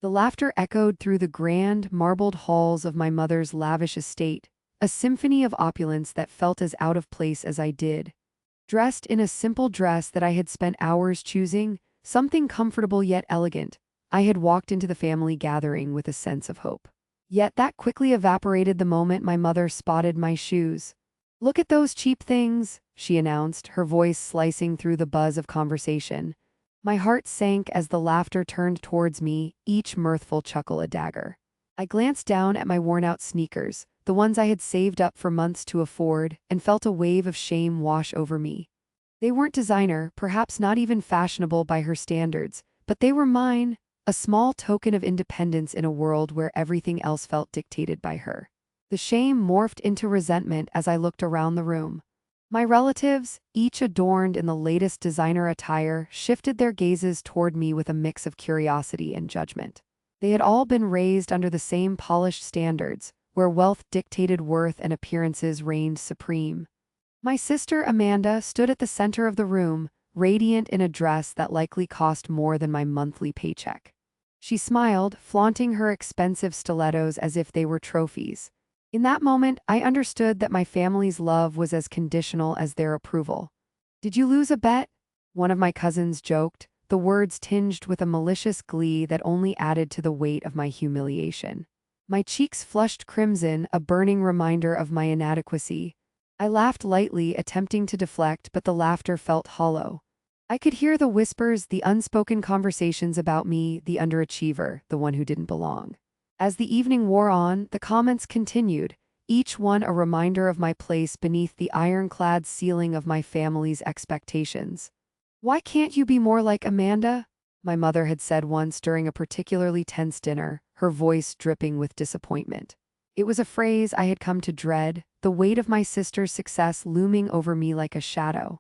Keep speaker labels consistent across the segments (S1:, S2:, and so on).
S1: The laughter echoed through the grand, marbled halls of my mother's lavish estate, a symphony of opulence that felt as out of place as I did. Dressed in a simple dress that I had spent hours choosing, something comfortable yet elegant, I had walked into the family gathering with a sense of hope. Yet that quickly evaporated the moment my mother spotted my shoes. "Look at those cheap things," she announced, her voice slicing through the buzz of conversation. My heart sank as the laughter turned towards me, each mirthful chuckle a dagger. I glanced down at my worn-out sneakers, the ones I had saved up for months to afford, and felt a wave of shame wash over me. They weren't designer, perhaps not even fashionable by her standards, but they were mine, a small token of independence in a world where everything else felt dictated by her. The shame morphed into resentment as I looked around the room. My relatives, each adorned in the latest designer attire, shifted their gazes toward me with a mix of curiosity and judgment. They had all been raised under the same polished standards, where wealth dictated worth and appearances reigned supreme. My sister Amanda stood at the center of the room, radiant in a dress that likely cost more than my monthly paycheck. She smiled, flaunting her expensive stilettos as if they were trophies. In that moment, I understood that my family's love was as conditional as their approval. "Did you lose a bet?" one of my cousins joked, the words tinged with a malicious glee that only added to the weight of my humiliation. My cheeks flushed crimson, a burning reminder of my inadequacy. I laughed lightly, attempting to deflect, but the laughter felt hollow. I could hear the whispers, the unspoken conversations about me, the underachiever, the one who didn't belong. As the evening wore on, the comments continued, each one a reminder of my place beneath the ironclad ceiling of my family's expectations. "Why can't you be more like Amanda?" my mother had said once during a particularly tense dinner, her voice dripping with disappointment. It was a phrase I had come to dread, the weight of my sister's success looming over me like a shadow.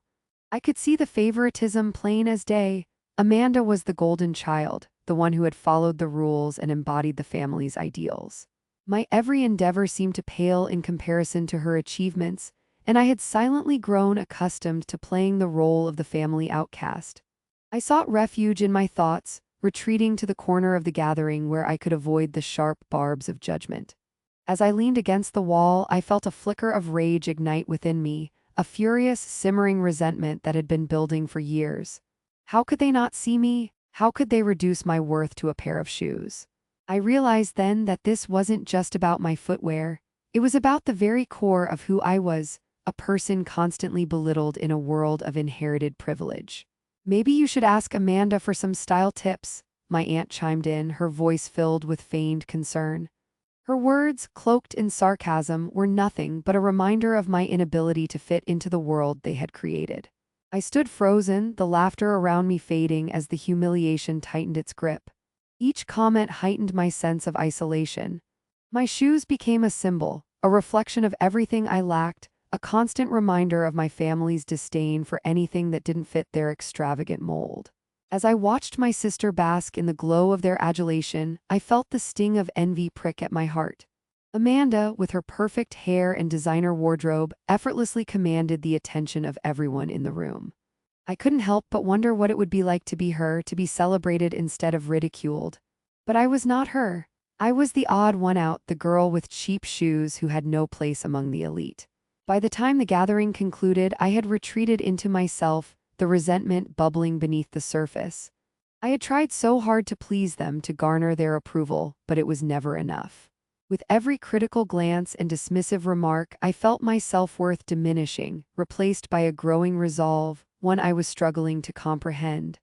S1: I could see the favoritism plain as day. Amanda was the golden child, the one who had followed the rules and embodied the family's ideals. My every endeavor seemed to pale in comparison to her achievements, and I had silently grown accustomed to playing the role of the family outcast. I sought refuge in my thoughts, retreating to the corner of the gathering where I could avoid the sharp barbs of judgment. As I leaned against the wall, I felt a flicker of rage ignite within me, a furious, simmering resentment that had been building for years. How could they not see me? How could they reduce my worth to a pair of shoes? I realized then that this wasn't just about my footwear. It was about the very core of who I was, a person constantly belittled in a world of inherited privilege. "Maybe you should ask Amanda for some style tips," my aunt chimed in, her voice filled with feigned concern. Her words, cloaked in sarcasm, were nothing but a reminder of my inability to fit into the world they had created. I stood frozen, the laughter around me fading as the humiliation tightened its grip. Each comment heightened my sense of isolation. My shoes became a symbol, a reflection of everything I lacked, a constant reminder of my family's disdain for anything that didn't fit their extravagant mold. As I watched my sister bask in the glow of their adulation, I felt the sting of envy prick at my heart. Amanda, with her perfect hair and designer wardrobe, effortlessly commanded the attention of everyone in the room. I couldn't help but wonder what it would be like to be her, to be celebrated instead of ridiculed. But I was not her. I was the odd one out, the girl with cheap shoes who had no place among the elite. By the time the gathering concluded, I had retreated into myself, the resentment bubbling beneath the surface. I had tried so hard to please them, to garner their approval, but it was never enough. With every critical glance and dismissive remark, I felt my self-worth diminishing, replaced by a growing resolve, one I was struggling to comprehend.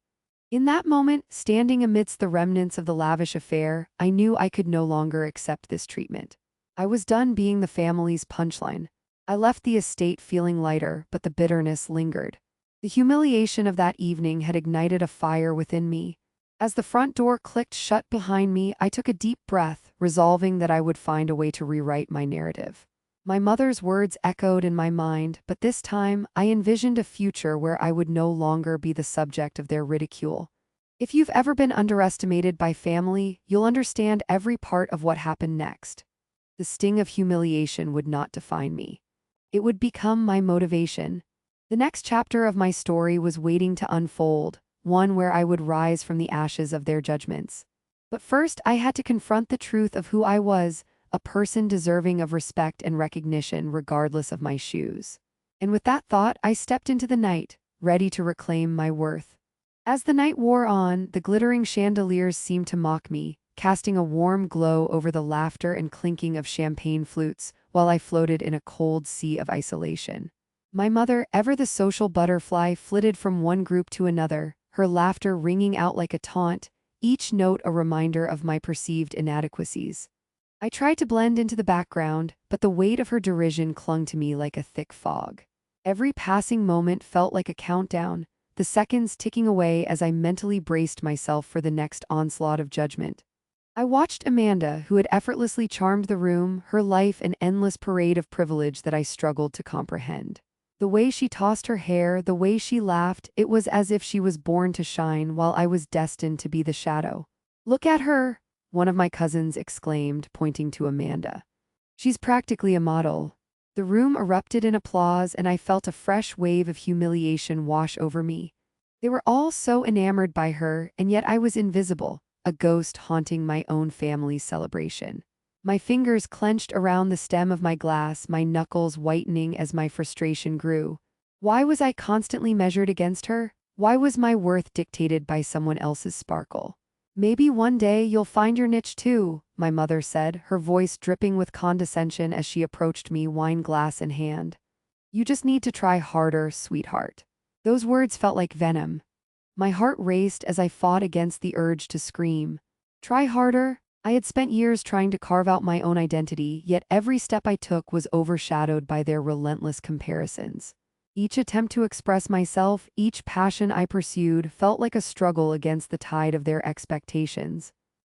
S1: In that moment, standing amidst the remnants of the lavish affair, I knew I could no longer accept this treatment. I was done being the family's punchline. I left the estate feeling lighter, but the bitterness lingered. The humiliation of that evening had ignited a fire within me. As the front door clicked shut behind me, I took a deep breath, resolving that I would find a way to rewrite my narrative. My mother's words echoed in my mind, but this time I envisioned a future where I would no longer be the subject of their ridicule. If you've ever been underestimated by family, you'll understand every part of what happened next. The sting of humiliation would not define me. It would become my motivation. The next chapter of my story was waiting to unfold, one where I would rise from the ashes of their judgments. But first, I had to confront the truth of who I was, a person deserving of respect and recognition regardless of my shoes. And with that thought, I stepped into the night, ready to reclaim my worth. As the night wore on, the glittering chandeliers seemed to mock me, casting a warm glow over the laughter and clinking of champagne flutes, while I floated in a cold sea of isolation. My mother, ever the social butterfly, flitted from one group to another, her laughter ringing out like a taunt, each note a reminder of my perceived inadequacies. I tried to blend into the background, but the weight of her derision clung to me like a thick fog. Every passing moment felt like a countdown, the seconds ticking away as I mentally braced myself for the next onslaught of judgment. I watched Amanda, who had effortlessly charmed the room, her life an endless parade of privilege that I struggled to comprehend. The way she tossed her hair, the way she laughed, it was as if she was born to shine while I was destined to be the shadow. "Look at her," one of my cousins exclaimed, pointing to Amanda. "She's practically a model." The room erupted in applause, and I felt a fresh wave of humiliation wash over me. They were all so enamored by her, and yet I was invisible, a ghost haunting my own family's celebration. My fingers clenched around the stem of my glass, my knuckles whitening as my frustration grew. Why was I constantly measured against her? Why was my worth dictated by someone else's sparkle? "Maybe one day you'll find your niche too," my mother said, her voice dripping with condescension as she approached me, wine glass in hand. "You just need to try harder, sweetheart." Those words felt like venom. My heart raced as I fought against the urge to scream. Try harder? I had spent years trying to carve out my own identity, yet every step I took was overshadowed by their relentless comparisons. Each attempt to express myself, each passion I pursued, felt like a struggle against the tide of their expectations.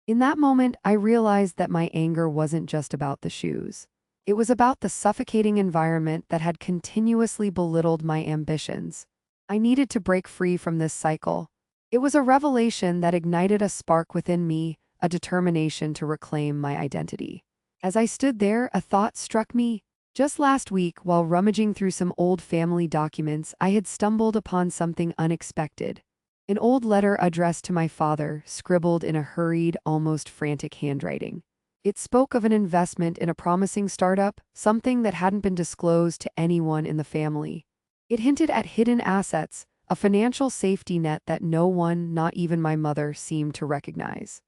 S1: In that moment, I realized that my anger wasn't just about the shoes. It was about the suffocating environment that had continuously belittled my ambitions. I needed to break free from this cycle. It was a revelation that ignited a spark within me, a determination to reclaim my identity. As I stood there, a thought struck me. Just last week, while rummaging through some old family documents, I had stumbled upon something unexpected. An old letter addressed to my father, scribbled in a hurried, almost frantic handwriting. It spoke of an investment in a promising startup, something that hadn't been disclosed to anyone in the family. It hinted at hidden assets, a financial safety net that no one, not even my mother, seemed to recognize.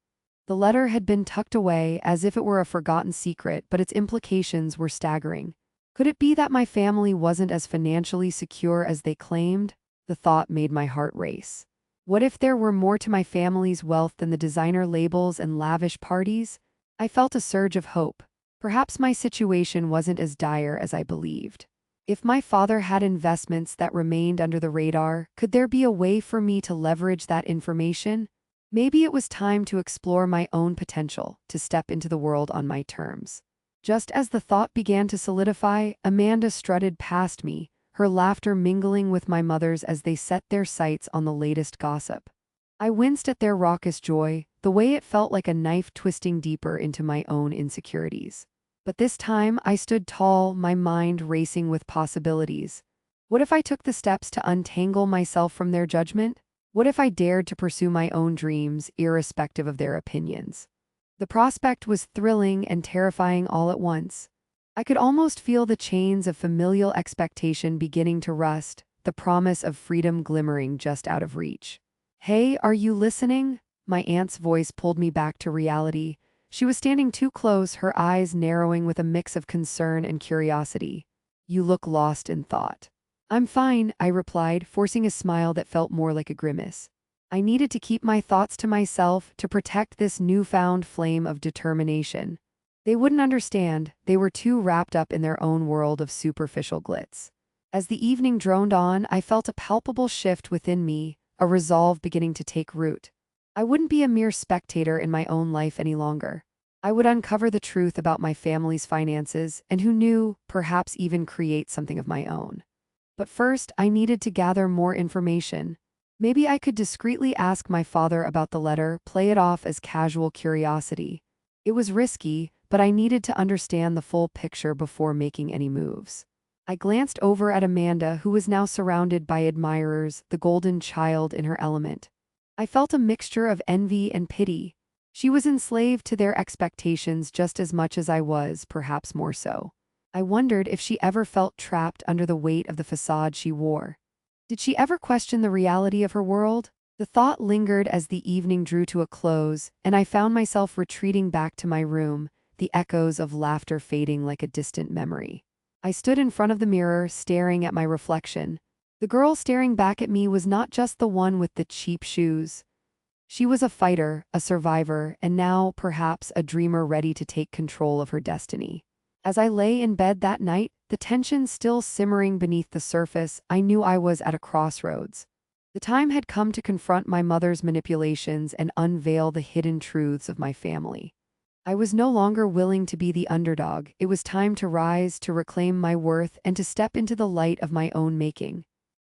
S1: The letter had been tucked away as if it were a forgotten secret, but its implications were staggering. Could it be that my family wasn't as financially secure as they claimed? The thought made my heart race. What if there were more to my family's wealth than the designer labels and lavish parties? I felt a surge of hope. Perhaps my situation wasn't as dire as I believed. If my father had investments that remained under the radar, could there be a way for me to leverage that information? Maybe it was time to explore my own potential, to step into the world on my terms. Just as the thought began to solidify, Amanda strutted past me, her laughter mingling with my mother's as they set their sights on the latest gossip. I winced at their raucous joy, the way it felt like a knife twisting deeper into my own insecurities. But this time, I stood tall, my mind racing with possibilities. What if I took the steps to untangle myself from their judgment? What if I dared to pursue my own dreams, irrespective of their opinions? The prospect was thrilling and terrifying all at once. I could almost feel the chains of familial expectation beginning to rust, the promise of freedom glimmering just out of reach. "Hey, are you listening?" My aunt's voice pulled me back to reality. She was standing too close, her eyes narrowing with a mix of concern and curiosity. "You look lost in thought." "I'm fine," I replied, forcing a smile that felt more like a grimace. I needed to keep my thoughts to myself to protect this newfound flame of determination. They wouldn't understand, they were too wrapped up in their own world of superficial glitz. As the evening droned on, I felt a palpable shift within me, a resolve beginning to take root. I wouldn't be a mere spectator in my own life any longer. I would uncover the truth about my family's finances, and who knew, perhaps even create something of my own. But first, I needed to gather more information. Maybe I could discreetly ask my father about the letter, play it off as casual curiosity. It was risky, but I needed to understand the full picture before making any moves. I glanced over at Amanda, who was now surrounded by admirers, the golden child in her element. I felt a mixture of envy and pity. She was enslaved to their expectations just as much as I was, perhaps more so. I wondered if she ever felt trapped under the weight of the facade she wore. Did she ever question the reality of her world? The thought lingered as the evening drew to a close, and I found myself retreating back to my room, the echoes of laughter fading like a distant memory. I stood in front of the mirror, staring at my reflection. The girl staring back at me was not just the one with the cheap shoes. She was a fighter, a survivor, and now, perhaps, a dreamer ready to take control of her destiny. As I lay in bed that night, the tension still simmering beneath the surface, I knew I was at a crossroads. The time had come to confront my mother's manipulations and unveil the hidden truths of my family. I was no longer willing to be the underdog. It was time to rise, to reclaim my worth, and to step into the light of my own making.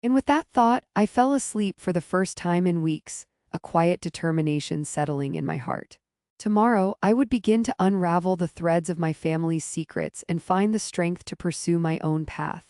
S1: And with that thought, I fell asleep for the first time in weeks, a quiet determination settling in my heart. Tomorrow, I would begin to unravel the threads of my family's secrets and find the strength to pursue my own path.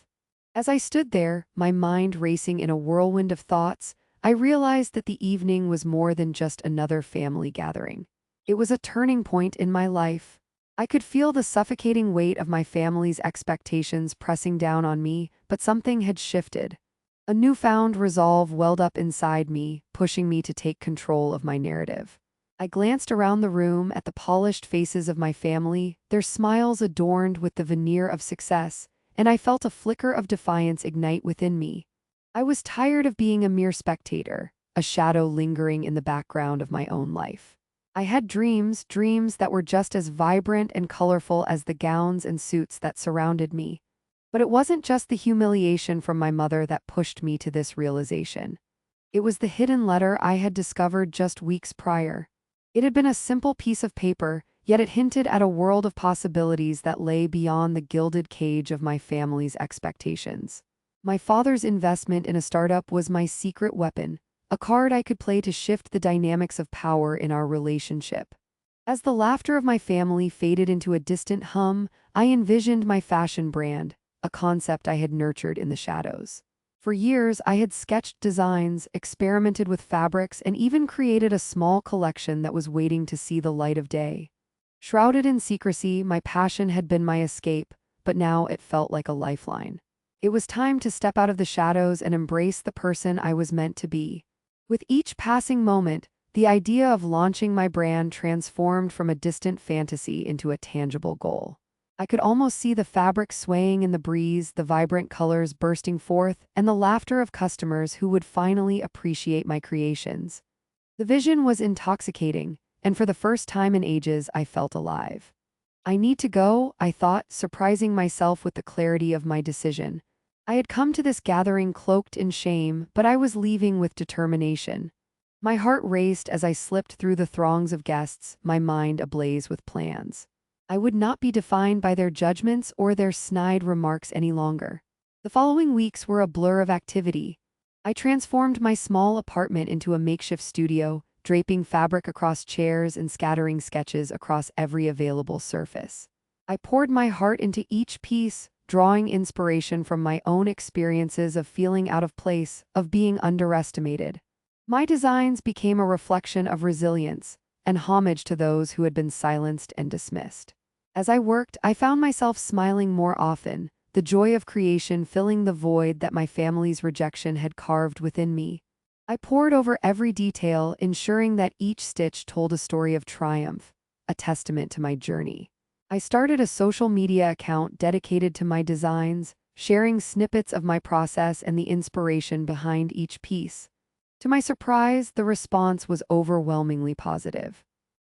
S1: As I stood there, my mind racing in a whirlwind of thoughts, I realized that the evening was more than just another family gathering. It was a turning point in my life. I could feel the suffocating weight of my family's expectations pressing down on me, but something had shifted. A newfound resolve welled up inside me, pushing me to take control of my narrative. I glanced around the room at the polished faces of my family, their smiles adorned with the veneer of success, and I felt a flicker of defiance ignite within me. I was tired of being a mere spectator, a shadow lingering in the background of my own life. I had dreams that were just as vibrant and colorful as the gowns and suits that surrounded me. But it wasn't just the humiliation from my mother that pushed me to this realization. It was the hidden letter I had discovered just weeks prior. It had been a simple piece of paper, yet it hinted at a world of possibilities that lay beyond the gilded cage of my family's expectations. My father's investment in a startup was my secret weapon, a card I could play to shift the dynamics of power in our relationship. As the laughter of my family faded into a distant hum, I envisioned my fashion brand, a concept I had nurtured in the shadows. For years, I had sketched designs, experimented with fabrics, and even created a small collection that was waiting to see the light of day. Shrouded in secrecy, my passion had been my escape, but now it felt like a lifeline. It was time to step out of the shadows and embrace the person I was meant to be. With each passing moment, the idea of launching my brand transformed from a distant fantasy into a tangible goal. I could almost see the fabric swaying in the breeze, the vibrant colors bursting forth, and the laughter of customers who would finally appreciate my creations. The vision was intoxicating, and for the first time in ages, I felt alive. I need to go, I thought, surprising myself with the clarity of my decision. I had come to this gathering cloaked in shame, but I was leaving with determination. My heart raced as I slipped through the throngs of guests, my mind ablaze with plans. I would not be defined by their judgments or their snide remarks any longer. The following weeks were a blur of activity. I transformed my small apartment into a makeshift studio, draping fabric across chairs and scattering sketches across every available surface. I poured my heart into each piece, drawing inspiration from my own experiences of feeling out of place, of being underestimated. My designs became a reflection of resilience, and homage to those who had been silenced and dismissed. As I worked, I found myself smiling more often, the joy of creation filling the void that my family's rejection had carved within me. I pored over every detail, ensuring that each stitch told a story of triumph, a testament to my journey. I started a social media account dedicated to my designs, sharing snippets of my process and the inspiration behind each piece. To my surprise, the response was overwhelmingly positive.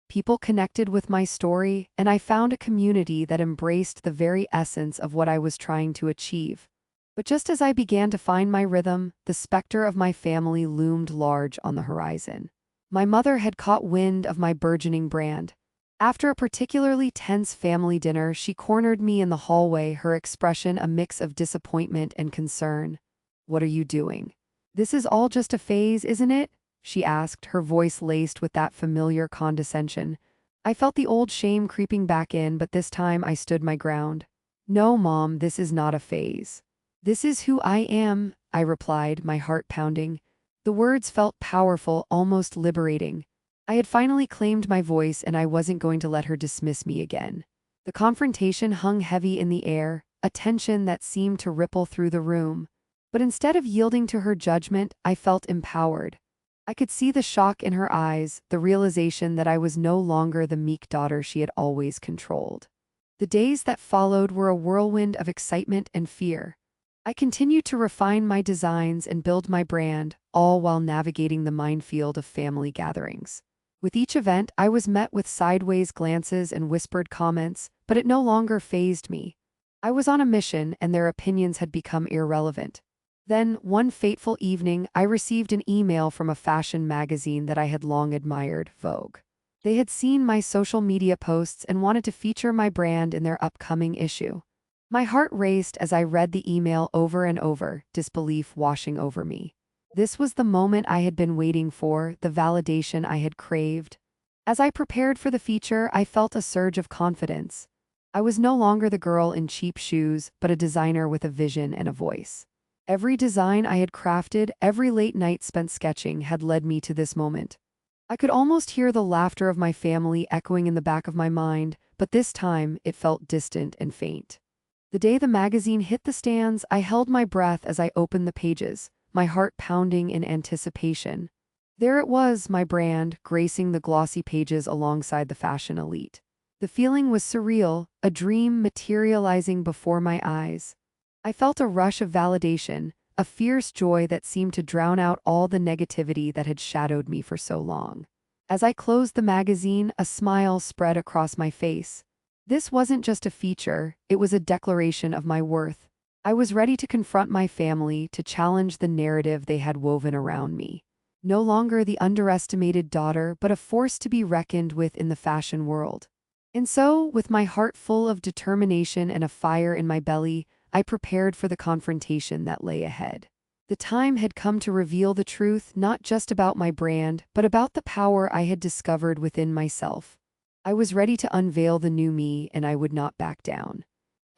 S1: People connected with my story, and I found a community that embraced the very essence of what I was trying to achieve. But just as I began to find my rhythm, the specter of my family loomed large on the horizon. My mother had caught wind of my burgeoning brand. After a particularly tense family dinner, she cornered me in the hallway, her expression a mix of disappointment and concern. "What are you doing? This is all just a phase, isn't it?" she asked, her voice laced with that familiar condescension. I felt the old shame creeping back in, but this time I stood my ground. "No, Mom, this is not a phase. This is who I am," I replied, my heart pounding. The words felt powerful, almost liberating. I had finally claimed my voice and I wasn't going to let her dismiss me again. The confrontation hung heavy in the air, a tension that seemed to ripple through the room. But instead of yielding to her judgment, I felt empowered. I could see the shock in her eyes, the realization that I was no longer the meek daughter she had always controlled. The days that followed were a whirlwind of excitement and fear. I continued to refine my designs and build my brand, all while navigating the minefield of family gatherings. With each event, I was met with sideways glances and whispered comments, but it no longer fazed me. I was on a mission, and their opinions had become irrelevant. Then, one fateful evening, I received an email from a fashion magazine that I had long admired, Vogue. They had seen my social media posts and wanted to feature my brand in their upcoming issue. My heart raced as I read the email over and over, disbelief washing over me. This was the moment I had been waiting for, the validation I had craved. As I prepared for the feature, I felt a surge of confidence. I was no longer the girl in cheap shoes, but a designer with a vision and a voice. Every design I had crafted, every late night spent sketching had led me to this moment. I could almost hear the laughter of my family echoing in the back of my mind, but this time it felt distant and faint. The day the magazine hit the stands, I held my breath as I opened the pages, my heart pounding in anticipation. There it was, my brand, gracing the glossy pages alongside the fashion elite. The feeling was surreal, a dream materializing before my eyes. I felt a rush of validation, a fierce joy that seemed to drown out all the negativity that had shadowed me for so long. As I closed the magazine, a smile spread across my face. This wasn't just a feature, it was a declaration of my worth. I was ready to confront my family, to challenge the narrative they had woven around me. No longer the underestimated daughter, but a force to be reckoned with in the fashion world. And so, with my heart full of determination and a fire in my belly, I prepared for the confrontation that lay ahead. The time had come to reveal the truth, not just about my brand, but about the power I had discovered within myself. I was ready to unveil the new me, and I would not back down.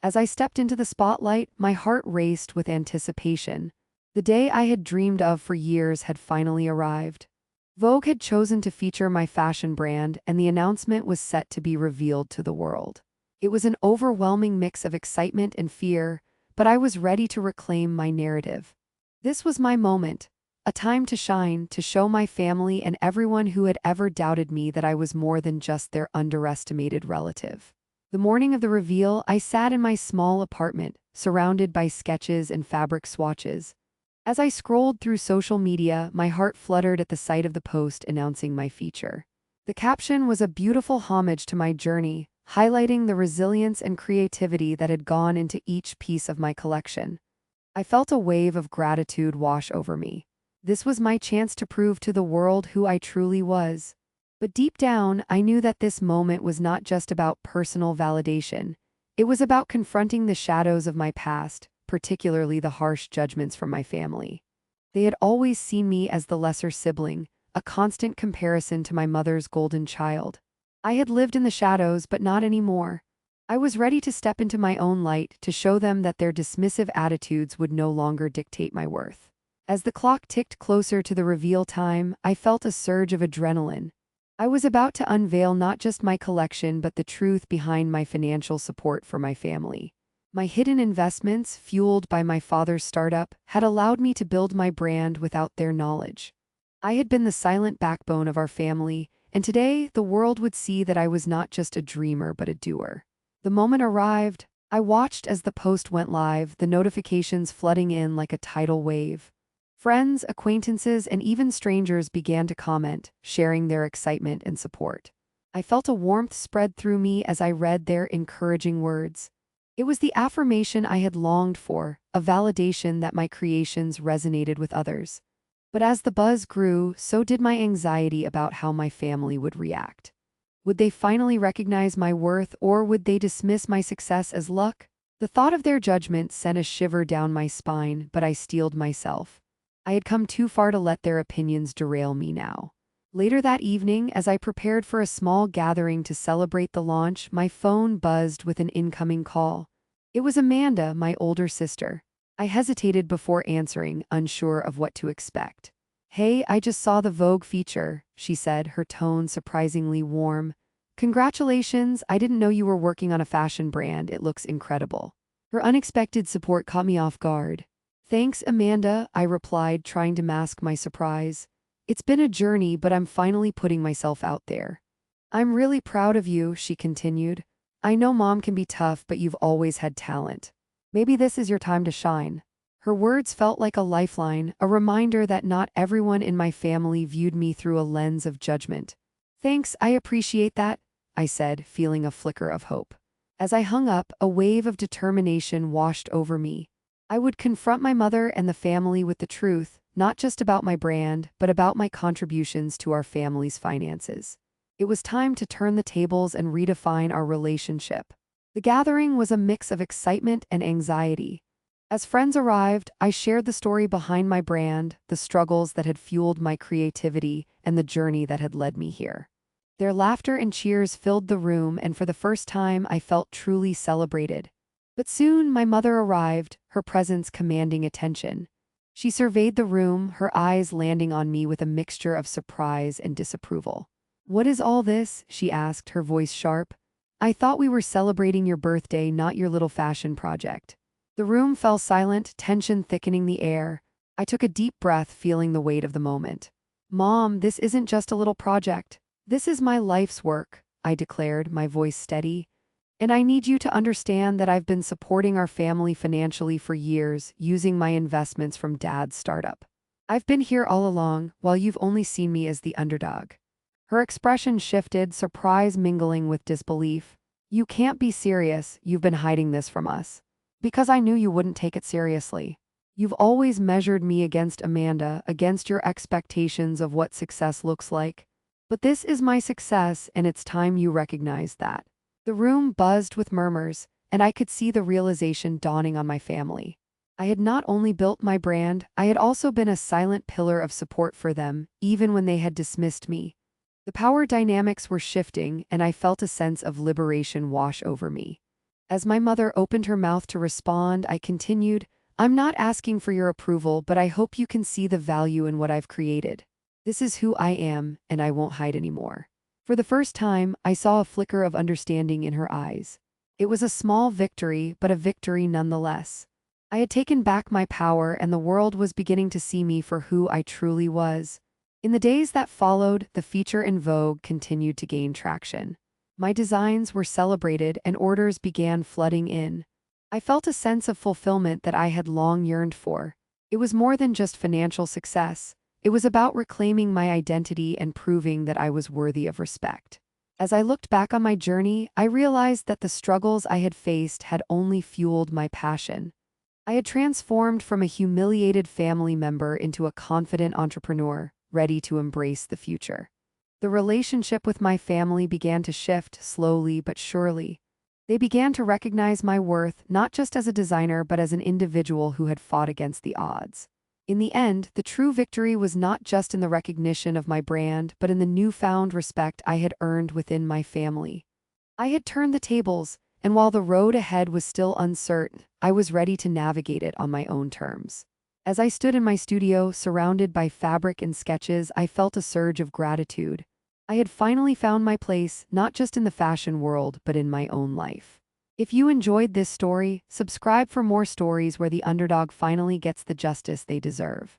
S1: As I stepped into the spotlight, my heart raced with anticipation. The day I had dreamed of for years had finally arrived. Vogue had chosen to feature my fashion brand, and the announcement was set to be revealed to the world. It was an overwhelming mix of excitement and fear, but I was ready to reclaim my narrative. This was my moment, a time to shine, to show my family and everyone who had ever doubted me that I was more than just their underestimated relative. The morning of the reveal, I sat in my small apartment, surrounded by sketches and fabric swatches. As I scrolled through social media, my heart fluttered at the sight of the post announcing my feature. The caption was a beautiful homage to my journey, highlighting the resilience and creativity that had gone into each piece of my collection. I felt a wave of gratitude wash over me. This was my chance to prove to the world who I truly was. But deep down, I knew that this moment was not just about personal validation. It was about confronting the shadows of my past, particularly the harsh judgments from my family. They had always seen me as the lesser sibling, a constant comparison to my mother's golden child. I had lived in the shadows, but not anymore. I was ready to step into my own light, to show them that their dismissive attitudes would no longer dictate my worth. As the clock ticked closer to the reveal time, I felt a surge of adrenaline. I was about to unveil not just my collection but the truth behind my financial support for my family. My hidden investments, fueled by my father's startup, had allowed me to build my brand without their knowledge. I had been the silent backbone of our family, and today the world would see that I was not just a dreamer but a doer. The moment arrived. I watched as the post went live, the notifications flooding in like a tidal wave. Friends, acquaintances, and even strangers began to comment, sharing their excitement and support. I felt a warmth spread through me as I read their encouraging words. It was the affirmation I had longed for, a validation that my creations resonated with others. But as the buzz grew, so did my anxiety about how my family would react. Would they finally recognize my worth, or would they dismiss my success as luck? The thought of their judgment sent a shiver down my spine, but I steeled myself. I had come too far to let their opinions derail me now. Later that evening, as I prepared for a small gathering to celebrate the launch, my phone buzzed with an incoming call. It was Amanda, my older sister. I hesitated before answering, unsure of what to expect. Hey, I just saw the Vogue feature, she said, her tone surprisingly warm. Congratulations, I didn't know you were working on a fashion brand. It looks incredible. Her unexpected support caught me off guard. Thanks, Amanda, I replied, trying to mask my surprise. It's been a journey, but I'm finally putting myself out there. I'm really proud of you, she continued. I know mom can be tough, but you've always had talent. Maybe this is your time to shine. Her words felt like a lifeline, a reminder that not everyone in my family viewed me through a lens of judgment. Thanks, I appreciate that, I said, feeling a flicker of hope. As I hung up, a wave of determination washed over me. I would confront my mother and the family with the truth, not just about my brand, but about my contributions to our family's finances. It was time to turn the tables and redefine our relationship. The gathering was a mix of excitement and anxiety. As friends arrived, I shared the story behind my brand, the struggles that had fueled my creativity, and the journey that had led me here. Their laughter and cheers filled the room, and for the first time I felt truly celebrated. But soon my mother arrived, her presence commanding attention. She surveyed the room, her eyes landing on me with a mixture of surprise and disapproval. "What is all this?" she asked, her voice sharp. "I thought we were celebrating your birthday, not your little fashion project." The room fell silent, tension thickening the air. I took a deep breath, feeling the weight of the moment. "Mom, this isn't just a little project. This is my life's work," I declared, my voice steady. "And I need you to understand that I've been supporting our family financially for years, using my investments from Dad's startup. I've been here all along, while you've only seen me as the underdog." Her expression shifted, surprise mingling with disbelief. "You can't be serious, you've been hiding this from us." "Because I knew you wouldn't take it seriously. You've always measured me against Amanda, against your expectations of what success looks like. But this is my success, and it's time you recognize that." The room buzzed with murmurs, and I could see the realization dawning on my family. I had not only built my brand, I had also been a silent pillar of support for them, even when they had dismissed me. The power dynamics were shifting, and I felt a sense of liberation wash over me. As my mother opened her mouth to respond, I continued, "I'm not asking for your approval, but I hope you can see the value in what I've created. This is who I am, and I won't hide anymore." For the first time, I saw a flicker of understanding in her eyes. It was a small victory, but a victory nonetheless. I had taken back my power, and the world was beginning to see me for who I truly was. In the days that followed, the feature in Vogue continued to gain traction. My designs were celebrated, and orders began flooding in. I felt a sense of fulfillment that I had long yearned for. It was more than just financial success. It was about reclaiming my identity and proving that I was worthy of respect. As I looked back on my journey, I realized that the struggles I had faced had only fueled my passion. I had transformed from a humiliated family member into a confident entrepreneur, ready to embrace the future. The relationship with my family began to shift, slowly but surely. They began to recognize my worth, not just as a designer but as an individual who had fought against the odds. In the end, the true victory was not just in the recognition of my brand, but in the newfound respect I had earned within my family. I had turned the tables, and while the road ahead was still uncertain, I was ready to navigate it on my own terms. As I stood in my studio, surrounded by fabric and sketches, I felt a surge of gratitude. I had finally found my place, not just in the fashion world, but in my own life. If you enjoyed this story, subscribe for more stories where the underdog finally gets the justice they deserve.